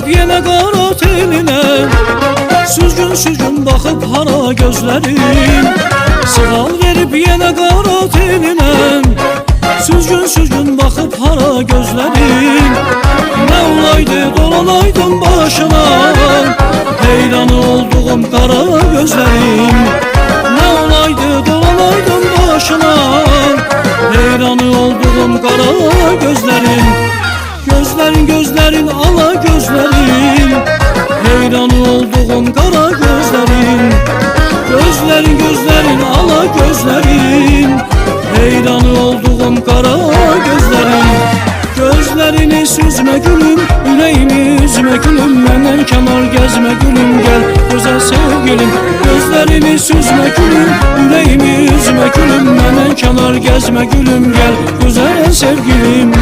verib yenə qara telinə, süzgün baxıb hara gözlərim. Sığal verib yenə qara telinə, süzgün baxıb hara gözlərim. Nə olaydı dolanaydım başına, heyranı olduğum qara gözlərim. Nə olaydı dolanaydım başına, heyranı olduğum qara gözlərim. Gözlərin ala gözlərim, heyranı olduğum qara gözlərim. Gözlərin ala gözlərim, heyranı olduğum qara gözlərim. Gözlərini süzmə gülüm, ürəyimi üzmə gülüm, məndən kənar gəzmə gülüm, gəl gözəl sevgilim. Gözlərini süzmə gülüm, ürəyimi üzmə gülüm, məndən kənar gəzmə gülüm, gəl gözəl sevgilim.